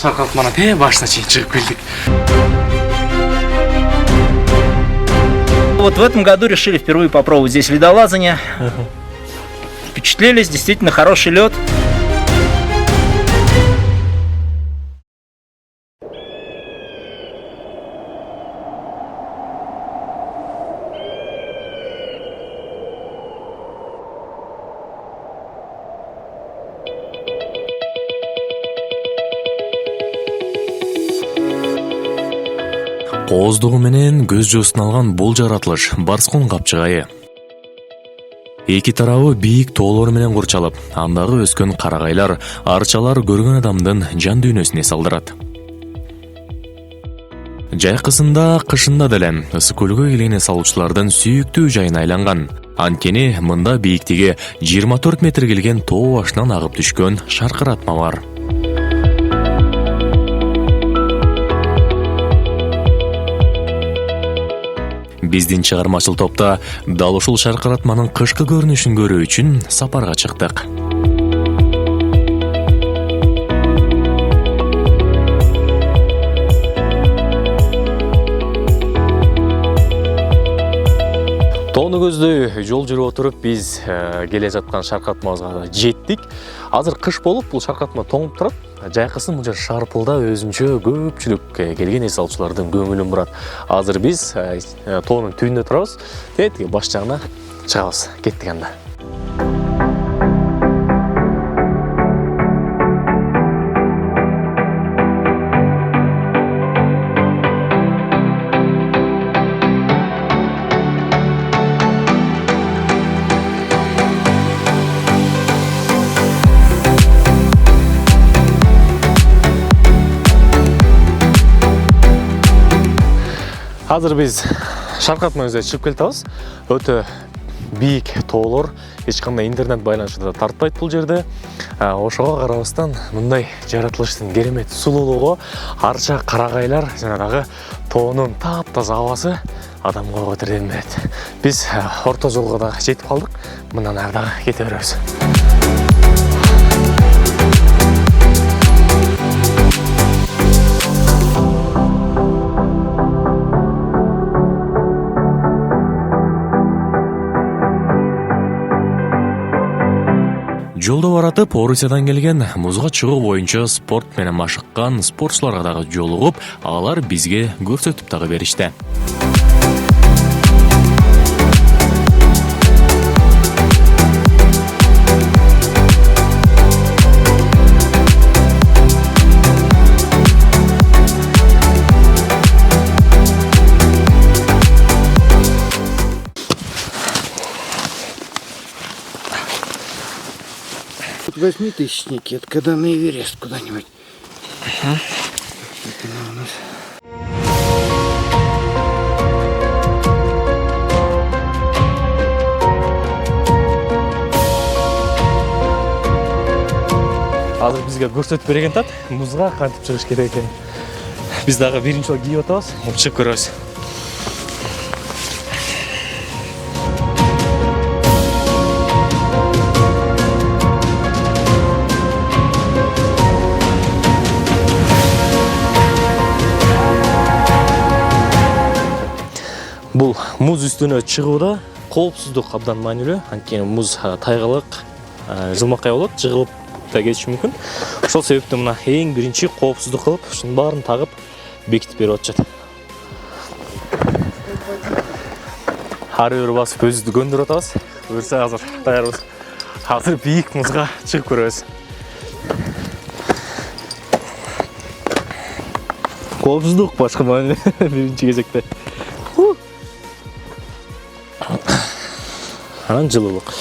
шаркалтманы башына чейин чыгып келдик. Вот в этом году решили впервые попробовать здесь ледолазание. Впечатлились, действительно хороший лед. Кооздугу менен көз жуусун алган бул жаратылыш Барскун капчыгайы. Эки тарабы бийик тоолор менен курчалып, андагы өскөн карагайлар, арчалар көргөн адамдын жан дүйнөсүн эс алдырат. Жайкысында, кышында деле ысык көлгө келген эс алуучулардын сүйүктүү жайына айланган. Анткени мында бийиктиги 24 метр келген тоо башынан агып түшкөн шаркыратма бар. Биздин чыгармачыл топта дал ушул шаркыратманын кышкы көрүнүшүн көрүү үчүн сапарга чыктык. Тоону көздөй жол жүрүп отуруп биз келе жаткан шаркыратмабызга жеттик. Азыр кыш болуп бул шаркыратма тоңуп турат. Жайкысын мынча шарпылдап өзүнчө көпчүлүк келген эс алуучулардын көңүлүн бурат. Азыр биз тоонун түбүндө турабыз. Тиги баш жагына чыгабыз. Кеттик анда. Азыр биз шаркыратмабызга чыгып келатабыз. Өтө бийик тоолор, эч кандай интернет байланышы да тартпайт бул жерде. Ошого карабастан мындай жаратылыштын керемет сулуулугу, арча карагайлар жана дагы тоонун таптаза абасы адамга көтөрдөн берет. Биз орто жолго да жетип калдык. Мындан ары дагы кете беребиз. Жолдо баратып, Орусиядан келген музга чыгуу боюнча спорт менен машыккан спортчуларга дагы жолугуп, алар бизге көрсөтүп дагы беришти. Возьми тысячники, это когда на Эверест куда-нибудь. Это у нас. Азыр бизге көрсөтүп берген тат, музга кантип чыгыш керек экен. Биз дагы биринчи жолу кийип атабыз, чыгып көрөбүз. Бул муз үстүнө чыгууда коопсуздук абдан маанилүү. Анткени муз тайгалык, жылмакай болот, жыгылып да кетиши мүмкүн. Ошол себептен мына эң биринчи коопсуздук кылып, ушунун баарын тагып бекитип берип атышат. Ары бери басып өзүбүздү көндүрүп атабыз. Буюрса азыр даярбыз. Азыр бийик музга чыгып көрөбүз. Коопсуздук башка маанилүү биринчи кезекте. Анан жылуулук.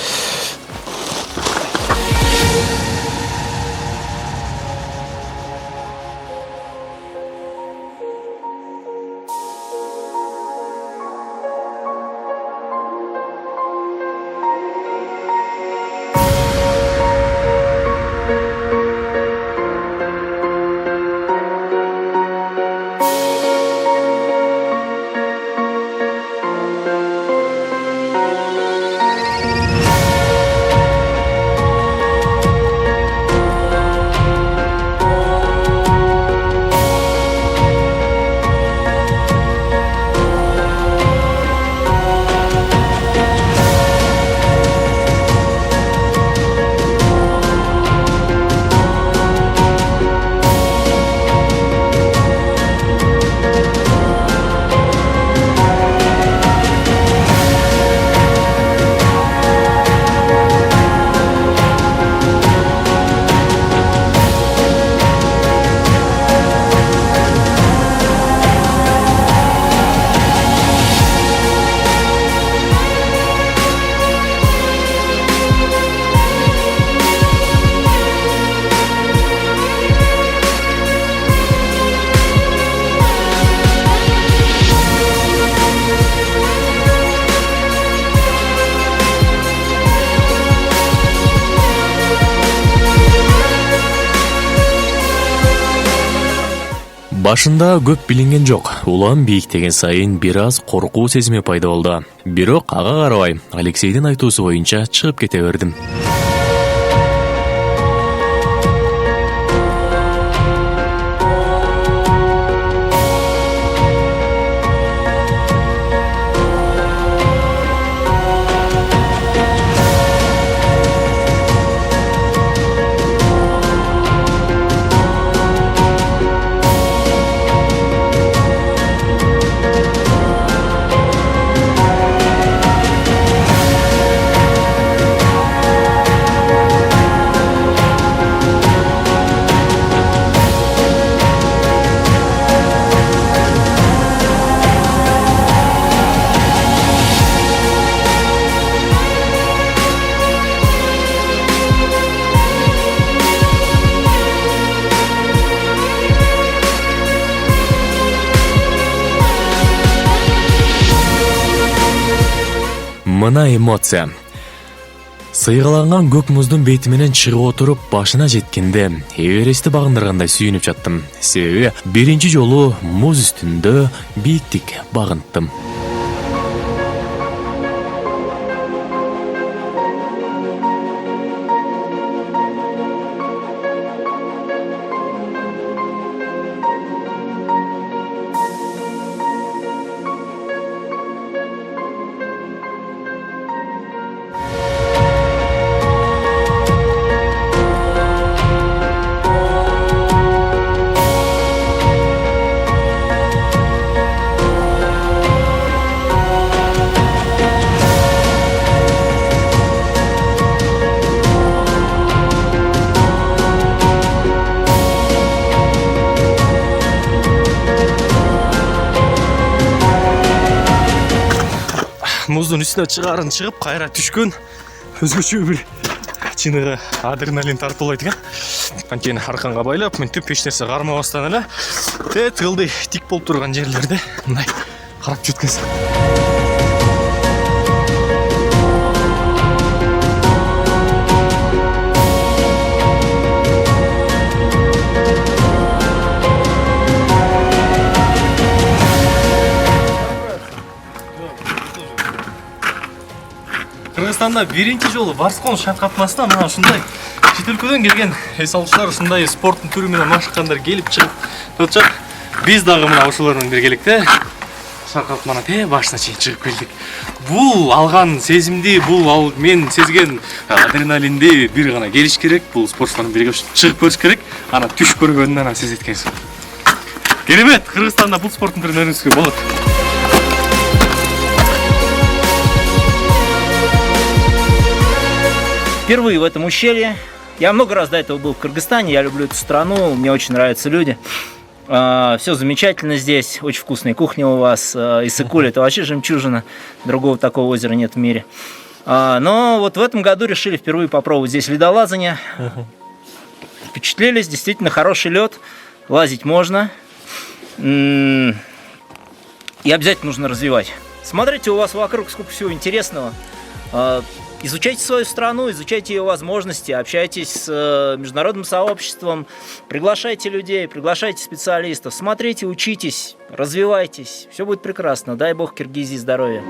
Башында көп билинген жок. Улам бийиктеген сайын бир аз коркуу сезими пайда болду. Бирок ага карабай, Алексейдин айтуусу боюнча чыгып кете бердим. Мына эмоция. Сыйгаланган көк муздун бети менен чыгып отуруп башына жеткенде Эверестти багындыргандай сүйүнүп жаттым. Себеби биринчи жолу муз үстүндө бийиктик багынттым. Муздун үстүнө чыгып кайра түшкөн өзгөчө бир чыныгы адреналин тартуулайт экен. Анткени арканга байлап, мынтип эч нерсе кармабастан эле тыгылдый тик болуп турган жерлерде мындай карап жүрөткөнсүң. Кыргызстанда биринчи жолу Барскон шаркатмасына мына ушундай чет өлкөдөн келген эс алуучулар ушундай спорттун түрү менен машыккандар келип чыгып жатышат. Биз дагы мына ошолордон биргеликте шаркатманын башына чейин чыгып келдик. Бул алган сезимди, бул мен сезген адреналинди бир гана келиш керек. Бул спортчулардын бирге чыгып көрүш керек. Ана түш көргөндөн анан сезет экенсиң. Керемет, Кыргызстанда бул спорттун түрүн өйрөнүшкө болот. Впервые в этом ущелье. Я много раз до этого был в Кыргызстане, я люблю эту страну, мне очень нравятся люди. Все замечательно здесь, очень вкусная кухня у вас. Иссык-Куль — это вообще жемчужина, другого такого озера нет в мире. Но вот в этом году решили впервые попробовать здесь ледолазание. Впечатлились, действительно хороший лед, лазить можно. И обязательно нужно развивать. Смотрите, у вас вокруг сколько всего интересного. Изучайте свою страну, изучайте ее возможности, общайтесь с международным сообществом, приглашайте людей, приглашайте специалистов, смотрите, учитесь, развивайтесь. Все будет прекрасно. Дай Бог Киргизии здоровья.